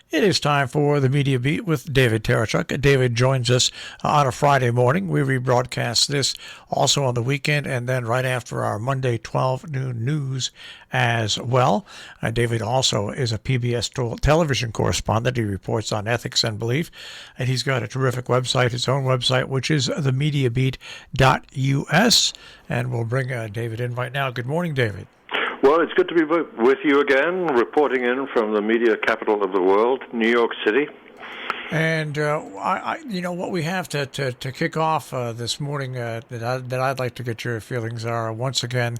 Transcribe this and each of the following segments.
It is time for the Media Beat with David Tereshchuk. David joins us on a Friday morning. We rebroadcast this also on the weekend and then right after our Monday 12 noon news as well. David also is a PBS television correspondent. He reports on ethics and belief, and he's got a terrific website, his own website, which is themediabeat.us. And we'll bring David in right now. Good morning, David. Well, it's good to be with you again, reporting in from the media capital of the world, New York City. And what we have to kick off this morning that I'd like to get your feelings are, once again,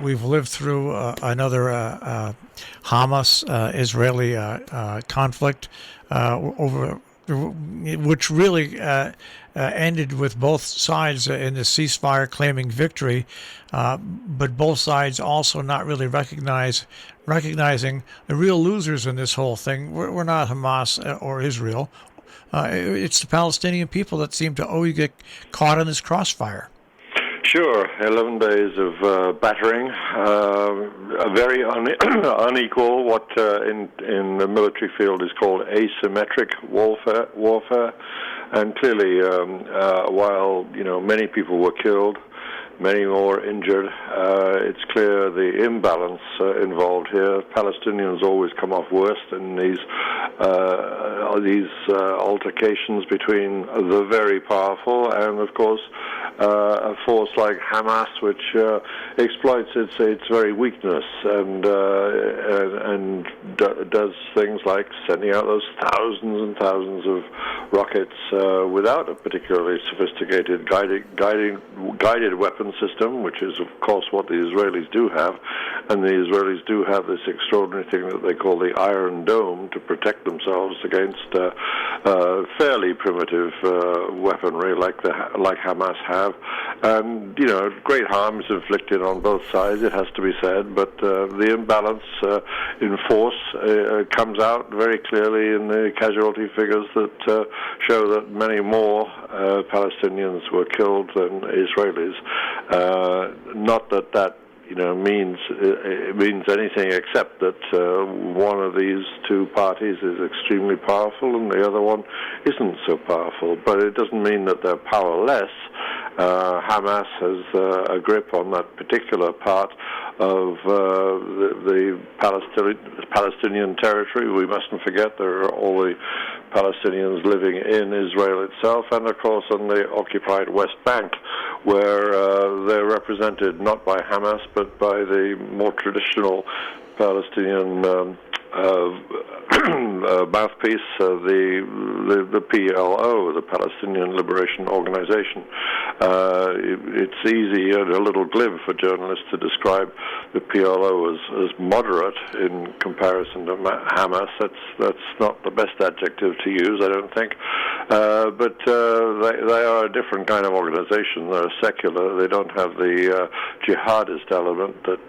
we've lived through another Hamas-Israeli conflict over which really ended with both sides in the ceasefire claiming victory, but both sides also not really recognizing the real losers in this whole thing. We're not Hamas or Israel. It's the Palestinian people that seem to always get caught in this crossfire. Sure, 11 days of battering, very unequal, what in the military field is called asymmetric warfare. And clearly, while many people were killed, many more injured, it's clear the imbalance involved here. Palestinians always come off worst in these altercations between the very powerful and, of course, a force like Hamas, which exploits its very weakness and does things like sending out those thousands and thousands of rockets without a particularly sophisticated guided weapon system, which is, of course, what the Israelis do have. And the Israelis do have this extraordinary thing that they call the Iron Dome to protect themselves against fairly primitive weaponry like Hamas have. And, great harm is inflicted on both sides, it has to be said, but the imbalance in force comes out very clearly in the casualty figures that show that many more Palestinians were killed than Israelis. Not that means anything except that one of these two parties is extremely powerful and the other one isn't so powerful. But it doesn't mean that they're powerless. Hamas has a grip on that particular part of the Palestinian territory. We mustn't forget there are all the Palestinians living in Israel itself, and of course on the occupied West Bank, where they're represented not by Hamas but by the more traditional Palestinian mouthpiece, the PLO, the Palestinian Liberation Organization. It's easy and a little glib for journalists to describe the PLO as moderate in comparison to Hamas. That's not the best adjective to use, I don't think. But they are a different kind of organization. They're secular. They don't have the jihadist element that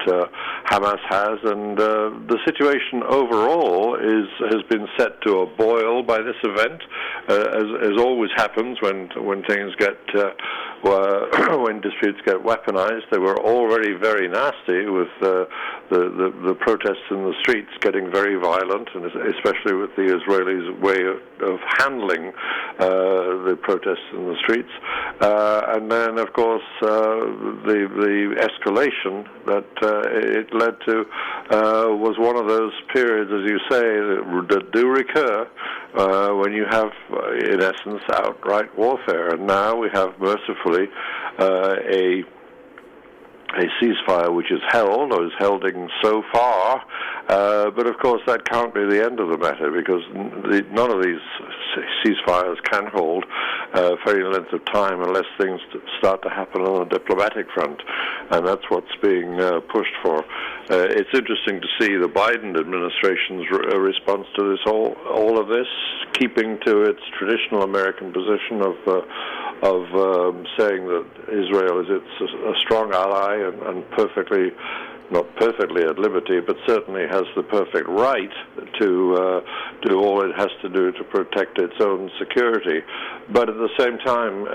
Hamas has, and the situation overall has been set to a boil by this event, as always happens when things get when disputes get weaponized. They were already very nasty with the protests in the streets getting very violent, and especially with the Israelis' way of handling the protests in the streets. And then, of course, the escalation that it led to was one of those periods, as you say, that do recur when you have, in essence, outright warfare. And now we have, mercifully, a ceasefire which is held, or is holding so far, but of course that can't be the end of the matter, because none of these ceasefires can hold for any length of time unless things start to happen on the diplomatic front, and that's what's being pushed for. It's interesting to see the Biden administration's response to this, all of this, keeping to its traditional American position of saying that Israel is a strong ally and perfectly not perfectly at liberty, but certainly has the perfect right to do all it has to do to protect its own security. But at the same time,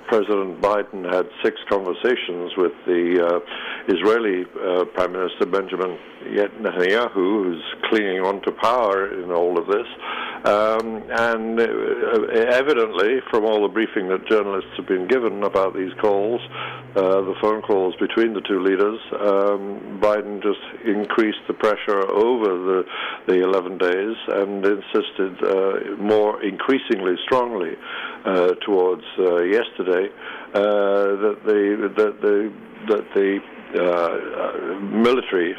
President Biden had 6 conversations with the Israeli Prime Minister Benjamin Netanyahu, who's clinging on to power in all of this. And evidently, from all the briefing that journalists have been given about these calls, the phone calls between the two leaders, Biden just increased the pressure over the 11 days and insisted more increasingly strongly towards yesterday that the military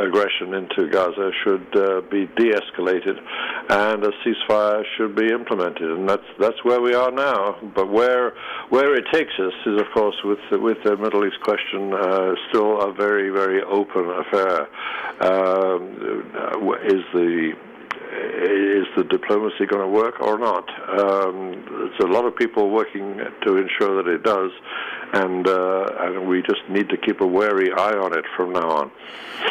aggression into Gaza should be de-escalated, and a ceasefire should be implemented, and that's where we are now. But where it takes us is, of course, with the Middle East question still a very, very open affair. Is the diplomacy going to work or not? There's a lot of people working to ensure that it does, and we just need to keep a wary eye on it from now on.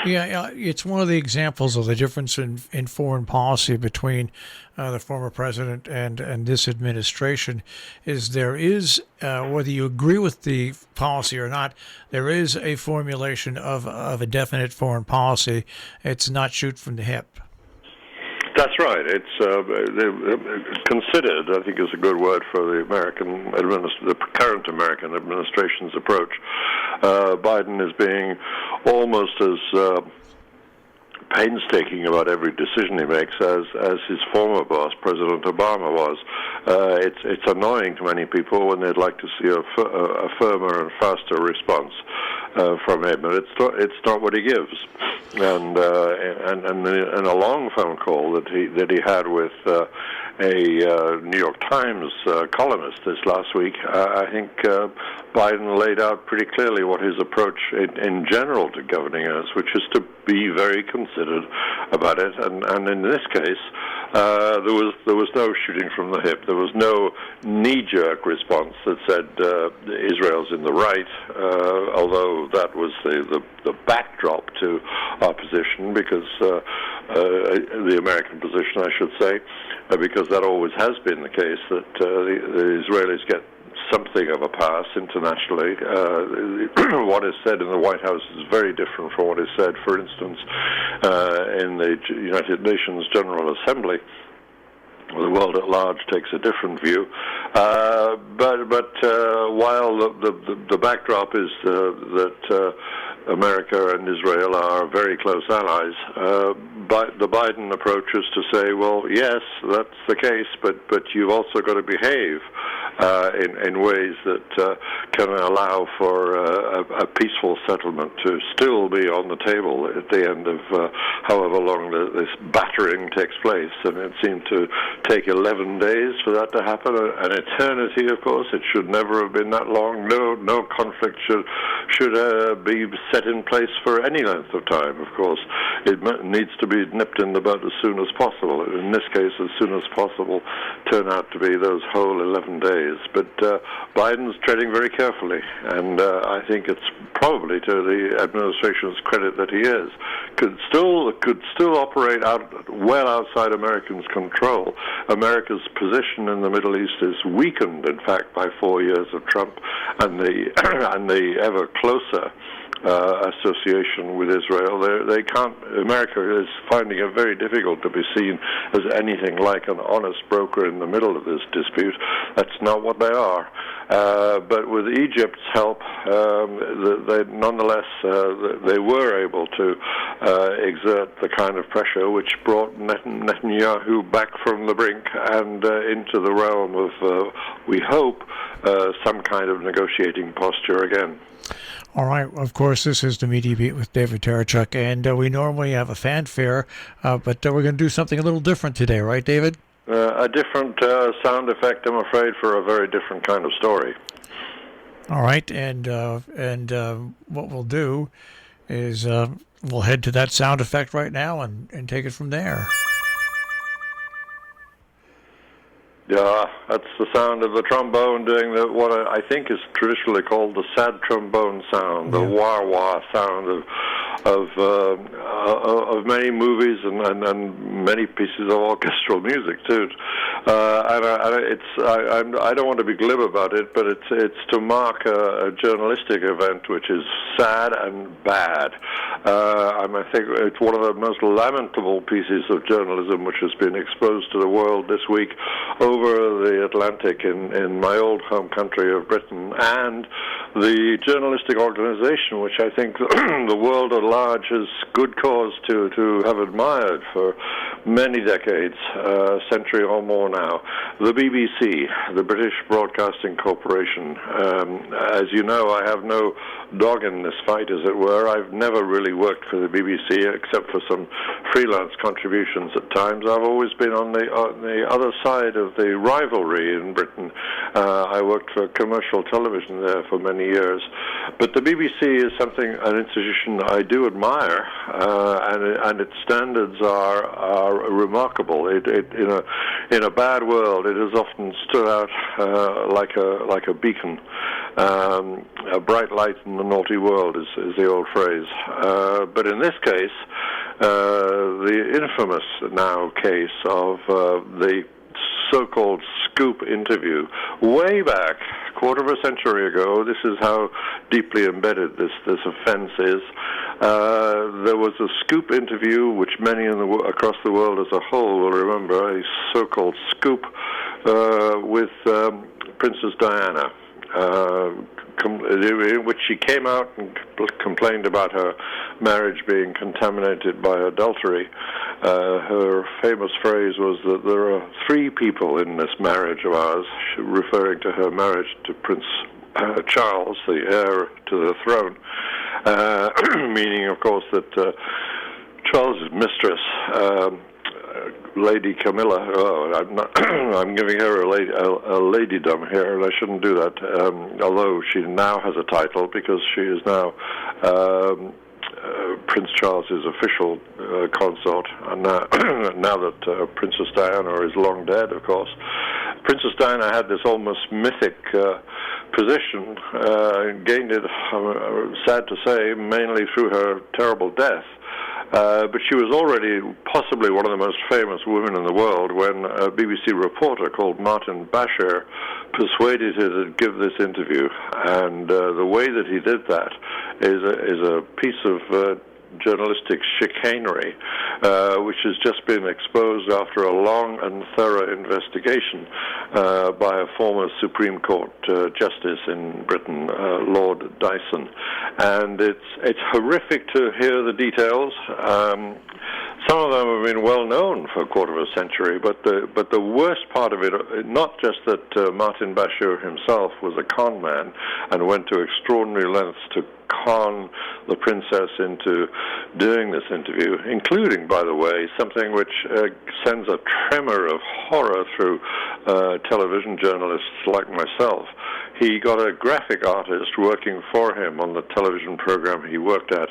Yeah, it's one of the examples of the difference in foreign policy between the former president and this administration. Is there is, whether you agree with the policy or not, there is a formulation of a definite foreign policy. It's not shoot from the hip. That's right. It's considered, I think is a good word for the the current American administration's approach. Biden is being almost as painstaking about every decision he makes as his former boss, President Obama, was. It's annoying to many people when they'd like to see a firmer and faster response from him, but it's not what he gives. And a long phone call that he had with a New York Times columnist this last week, I think Biden laid out pretty clearly what his approach in general to governing is, which is to be very considered about it. And in this case, there was no shooting from the hip. There was no knee-jerk response that said Israel's in the right, although that was the backdrop to our position, because the American position, I should say, because that always has been the case, that the Israelis get something of a pass internationally. What is said in the White House is very different from what is said, for instance, in the United Nations General Assembly. The world at large takes a different view, but while the backdrop is that America and Israel are very close allies, the Biden approach is to say, well, yes, that's the case, but you've also got to behave in ways that can allow for a peaceful settlement to still be on the table at the end of however long this battering takes place. And it seemed to take 11 days for that to happen, an eternity, of course. It should never have been that long. No conflict should be set in place for any length of time, of course. It needs to be nipped in the bud as soon as possible. In this case, as soon as possible turn out to be those whole 11 days. But Biden's treading very carefully, and I think it's probably to the administration's credit that he is. Could still operate well outside Americans' control. America's position in the Middle East is weakened, in fact, by 4 years of Trump and the ever closer association with Israel. They can't. America is finding it very difficult to be seen as anything like an honest broker in the middle of this dispute. That's not what they are. But with Egypt's help, nonetheless, they were able to exert the kind of pressure which brought Netanyahu back from the brink and into the realm of, we hope, some kind of negotiating posture again. All right. Of course, this is the Media Beat with David Tereshchuk, and we normally have a fanfare, but we're going to do something a little different today, right, David? A different sound effect, I'm afraid, for a very different kind of story. All right, and what we'll do is we'll head to that sound effect right now and take it from there. Yeah, that's the sound of the trombone doing what I think is traditionally called the sad trombone sound, the wah-wah sound of many movies and many pieces of orchestral music too. I don't want to be glib about it, but it's to mark a journalistic event which is sad and bad. I think it's one of the most lamentable pieces of journalism which has been exposed to the world this week over the Atlantic in my old home country of Britain, and the journalistic organization which I think the world at large has good cause to have admired for many decades, a century or more now. The BBC, the British Broadcasting Corporation. As you know, I have no dog in this fight, as it were. I've never really worked for the BBC except for some freelance contributions at times. I've always been on the other side of the rivalry in Britain. I worked for commercial television there for many years. But the BBC is an institution I do admire, and its standards are remarkable. In a bad world, it has often stood out like a beacon, a bright light in the naughty world is the old phrase. But in this case, the infamous now case of the so-called scoop interview, way back, quarter of a century ago. This is how deeply embedded this offense is. There was a scoop interview, which many across the world as a whole will remember, a so-called scoop with Princess Diana, in which she came out and complained about her marriage being contaminated by adultery. Her famous phrase was that there are three people in this marriage of ours, referring to her marriage to Prince Charles, the heir to the throne, meaning, of course, that Charles's mistress, Lady Camilla. I'm giving her a ladydom here, and I shouldn't do that. Although she now has a title because she is now Prince Charles's official consort, and now that Princess Diana is long dead, of course. Princess Diana had this almost mythic position, gained it, sad to say, mainly through her terrible death. But she was already possibly one of the most famous women in the world when a BBC reporter called Martin Bashir persuaded her to give this interview. And the way that he did that is a piece of journalistic chicanery, which has just been exposed after a long and thorough investigation by a former Supreme Court justice in Britain, Lord Dyson. And it's horrific to hear the details. Some of them have been well known for a quarter of a century, but the worst part of it, not just that Martin Bashir himself was a con man and went to extraordinary lengths to con the princess into doing this interview, including, by the way, something which sends a tremor of horror through television journalists like myself. He got a graphic artist working for him on the television program he worked at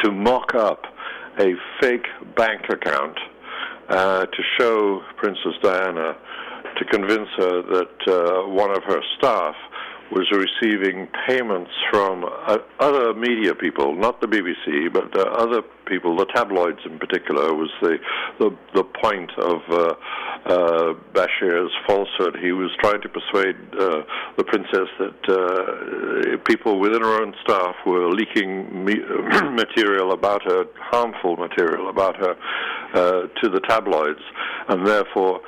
to mock up a fake bank account to show Princess Diana, to convince her that one of her staff was receiving payments from other media people, not the BBC, but other people, the tabloids in particular, was the point of Bashir's falsehood. He was trying to persuade the princess that people within her own staff were leaking material about her, harmful material about her, to the tabloids, and therefore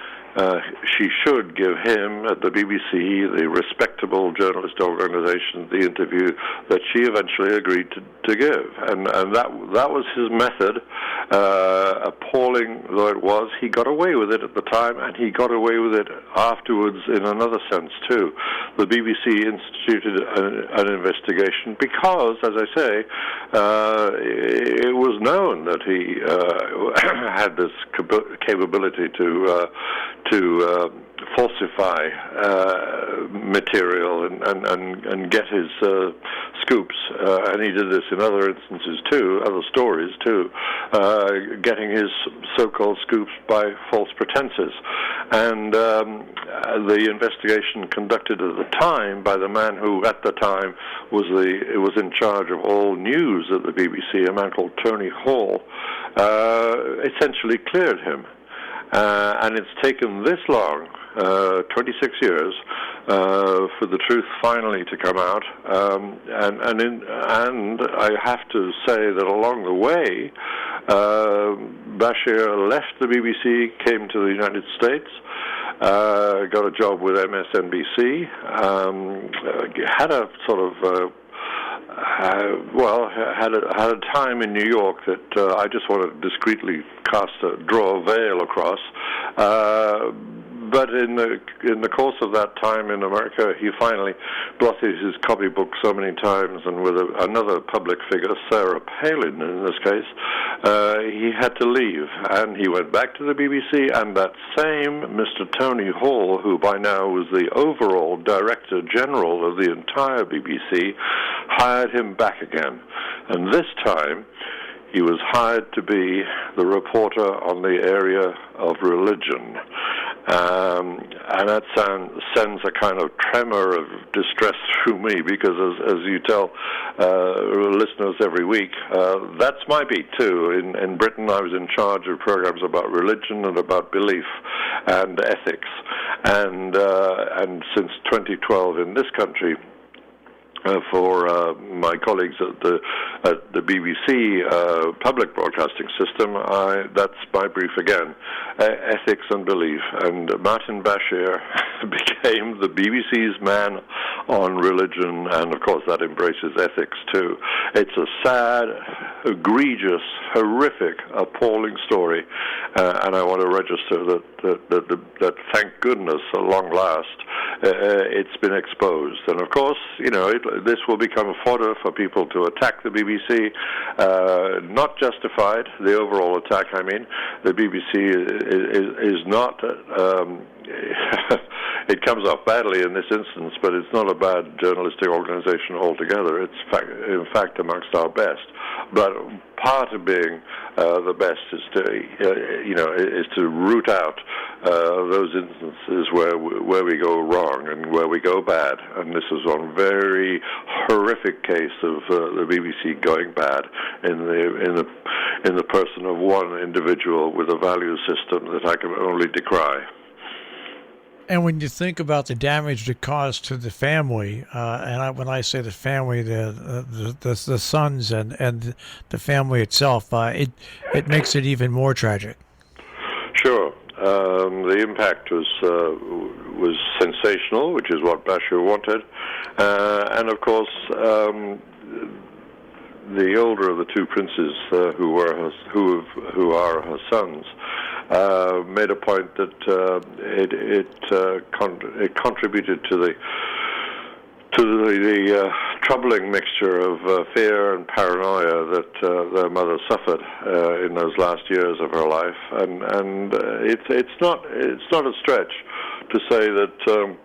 she should give him, at the BBC, the respectable journalist organization, the interview that she eventually agreed to give. And that was his method. Appalling though it was, he got away with it at the time, and he got away with it afterwards in another sense, too. The BBC instituted an investigation because, as I say, it was known that he had this capability to falsify material and get his scoops, and he did this in other instances too, other stories too, getting his so-called scoops by false pretenses. And the investigation conducted at the time by the man who at the time was in charge of all news at the BBC, a man called Tony Hall, essentially cleared him. And it's taken this long, 26 years, for the truth finally to come out. And I have to say that along the way, Bashir left the BBC, came to the United States, got a job with MSNBC, had a sort of had a time in New York that I just want to discreetly draw a veil across. But in the course of that time in America, he finally blotted his copybook so many times, and with another public figure, Sarah Palin in this case, he had to leave. And he went back to the BBC, and that same Mr. Tony Hall, who by now was the overall Director General of the entire BBC, hired him back again. And this time, he was hired to be the reporter on the area of religion. And that sends a kind of tremor of distress through me, because as you tell listeners every week, that's my beat too. In Britain, I was in charge of programs about religion and about belief and ethics. And since 2012 in this country, for my colleagues at the BBC public broadcasting system, that's my brief again, ethics and belief. And Martin Bashir became the BBC's man on religion, and of course that embraces ethics too. It's a sad, egregious, horrific, appalling story, and I want to register that thank goodness, at long last, it's been exposed. And of course, this will become fodder for people to attack the BBC. Not justified, the overall attack, I mean. The BBC is not... it comes off badly in this instance, but it's not a bad journalistic organization altogether. It's in fact amongst our best. But part of being the best is to root out those instances where we go wrong and where we go bad. And this is one very horrific case of the BBC going bad in the person of one individual with a value system that I can only decry. And when you think about the damage it caused to the family, when I say the family, the sons and the family itself, it makes it even more tragic. Sure, the impact was sensational, which is what Bashir wanted, and of course, the older of the two princes, who are her sons, made a point that it contributed to the troubling mixture of fear and paranoia that their mother suffered in those last years of her life, and it's not a stretch to say that.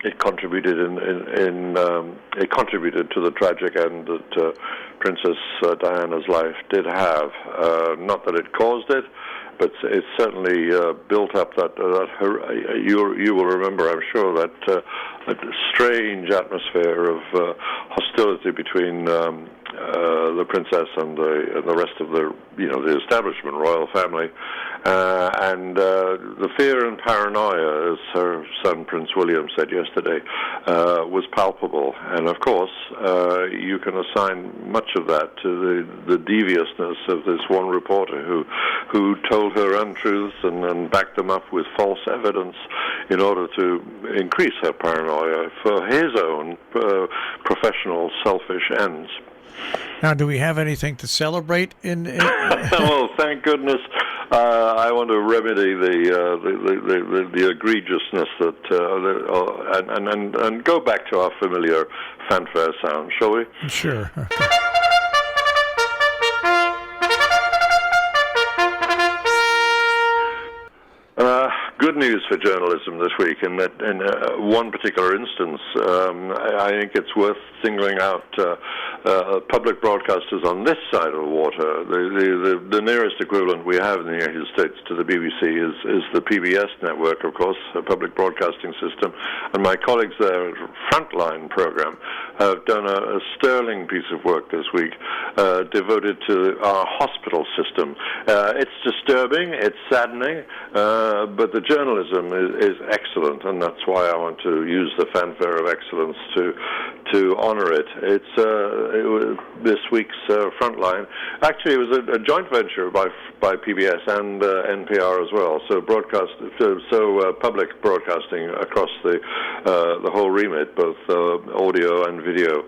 It contributed it contributed to the tragic end that Princess Diana's life did have. Not that it caused it, but it certainly built up that you will remember, I'm sure, that strange atmosphere of hostility between the princess and the rest of the establishment royal family, and the fear and paranoia, as her son Prince William said yesterday, was palpable. And of course, you can assign much of that to the deviousness of this one reporter who told her untruths and backed them up with false evidence in order to increase her paranoia for his own professional selfish ends. Now, do we have anything to celebrate in Well, thank goodness. I want to remedy the egregiousness that and go back to our familiar fanfare sound, shall we? Sure. good news for journalism this week in that in one particular instance, I think it's worth singling out public broadcasters on this side of the water. The nearest equivalent we have in the United States to the BBC is the PBS network, of course, a public broadcasting system. And my colleagues there at Frontline program have done a sterling piece of work this week devoted to our hospital system. It's disturbing, it's saddening, but the journalism is excellent, and that's why I want to use the fanfare of excellence to honor it. It was this week's Frontline. Actually, it was a joint venture by PBS and NPR as well. So public broadcasting across the whole remit, both audio and video,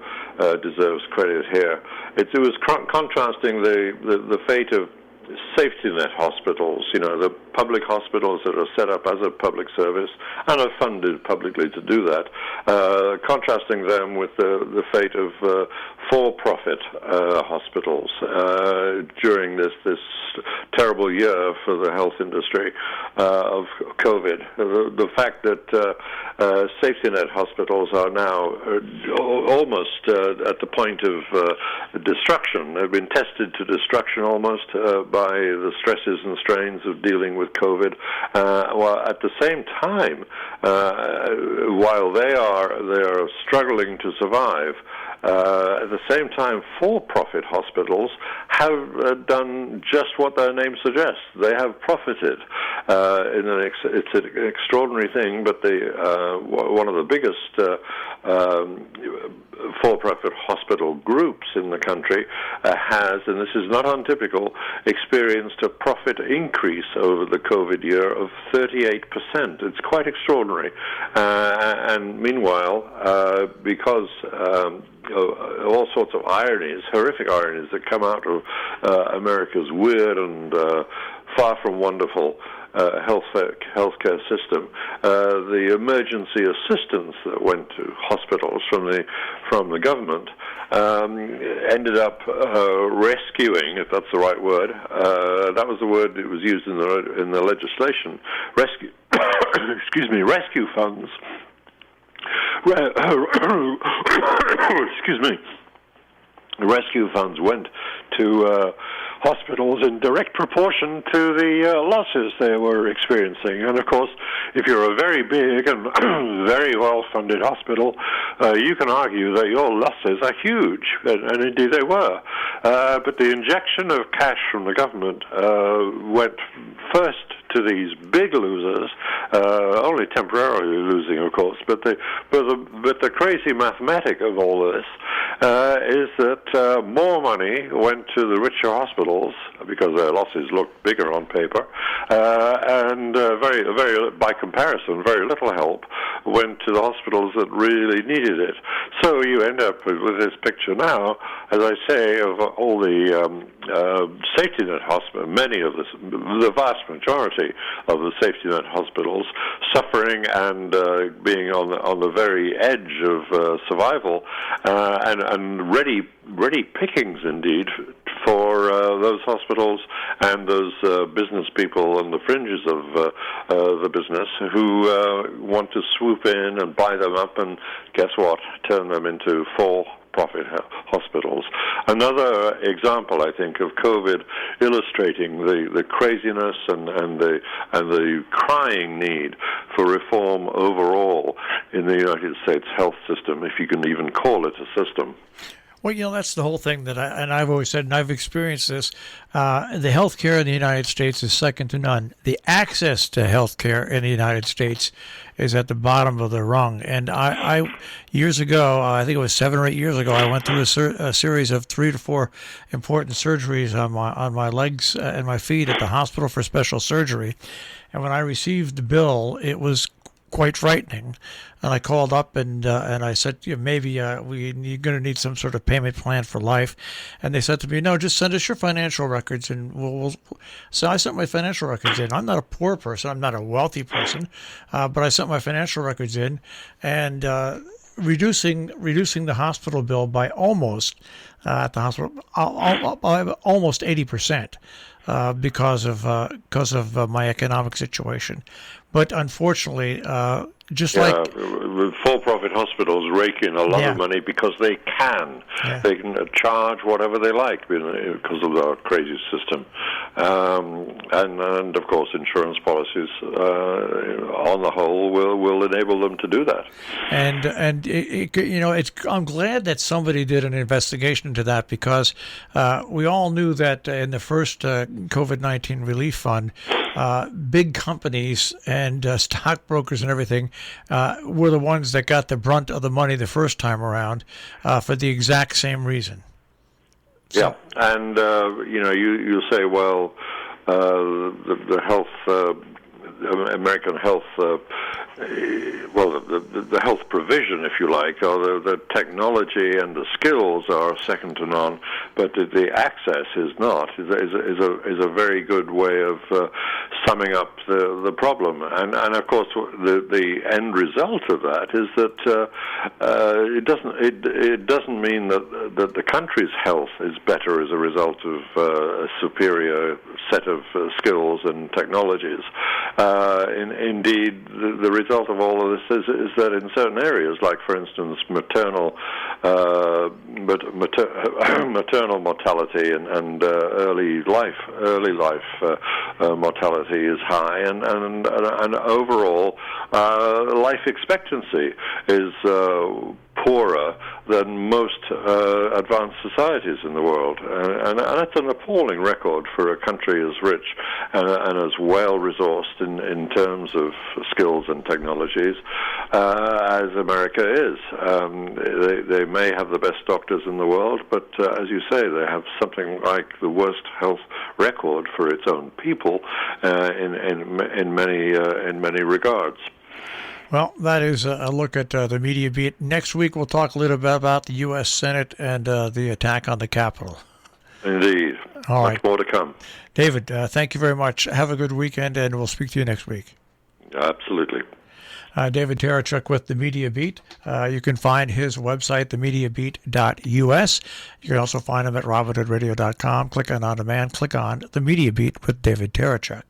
deserves credit here. It was contrasting the fate of safety net hospitals, the public hospitals that are set up as a public service and are funded publicly to do that, contrasting them with the fate of for-profit hospitals during this terrible year for the health industry of COVID. The fact that safety net hospitals are now almost at the point of destruction. They've been tested to destruction almost by the stresses and strains of dealing with COVID, while at the same time, while they are struggling to survive, at the same time, for-profit hospitals have done just what their name suggests. They have profited. It's an extraordinary thing, but one of the biggest for-profit hospital groups in the country has, and this is not untypical, experienced a profit increase over the COVID year of 38%. It's quite extraordinary. And meanwhile, because all sorts of ironies, horrific ironies that come out of America's weird and far from wonderful healthcare system, the emergency assistance that went to hospitals from the government ended up rescuing, if that's the right word. That was the word that was used in the legislation. Rescue, rescue funds. Excuse me. The rescue funds went to hospitals in direct proportion to the losses they were experiencing. And of course, if you're a very big and very well-funded hospital, you can argue that your losses are huge, and indeed they were. But the injection of cash from the government went first to these big losers, only temporarily losing, of course. But the crazy mathematic of all this is that more money went to the richer hospitals because their losses looked bigger on paper, and very by comparison, very little help went to the hospitals that really needed it. So you end up with this picture now, as I say, of all the safety net hospitals, the vast majority of the safety net hospitals suffering and being on the very edge of survival, and ready pickings indeed for those hospitals and those business people on the fringes of the business who want to swoop in and buy them up and guess what? Turn them into for-profit hospitals. Another example, I think, of COVID illustrating the craziness and the crying need for reform overall in the United States health system, if you can even call it a system. Well, that's the whole thing I've always said, and I've experienced this. The health care in the United States is second to none. The access to health care in the United States is at the bottom of the rung. And I years ago, I think it was 7 or 8 years ago, I went through a series of 3 to 4 important surgeries on my legs and my feet at the hospital for special surgery. And when I received the bill, it was quite frightening. And I called up and I said, maybe you're going to need some sort of payment plan for life. And they said to me, no, just send us your financial records and we'll. So I sent my financial records in. I'm not a poor person. I'm not a wealthy person. But I sent my financial records in and reducing the hospital bill by almost, at the hospital, almost 80%. because of my economic situation. But unfortunately, just like for-profit hospitals rake in a lot of money because they can. They can charge whatever they like because of our crazy system. And of course, insurance policies, on the whole, will enable them to do that. And I'm glad that somebody did an investigation into that, because we all knew that in the first COVID-19 relief fund, big companies and stockbrokers and everything were the ones that got the brunt of the money the first time around for the exact same reason. So, yeah, and you say, well, the health, American health, the health provision, if you like, or the technology and the skills are second to none, but the access is not. Is a very good way of summing up the problem. And of course, the end result of that is that it doesn't mean that the country's health is better as a result of a superior set of skills and technologies. Indeed, the result of all of this is that in certain areas, like for instance maternal mortality and early life mortality is high, and overall life expectancy is poorer than most advanced societies in the world, and that's an appalling record for a country as rich and as well resourced in terms of skills and technologies as America is. They may have the best doctors in the world, but as you say, they have something like the worst health record for its own people in many regards. Well, that is a look at the Media Beat. Next week, we'll talk a little bit about the U.S. Senate and the attack on the Capitol. Indeed. All right. Much more to come. David, thank you very much. Have a good weekend, and we'll speak to you next week. Absolutely. David Tereshchuk with the Media Beat. You can find his website, themediabeat.us. You can also find him at robinhoodradio.com. Click on demand. Click on the Media Beat with David Tereshchuk.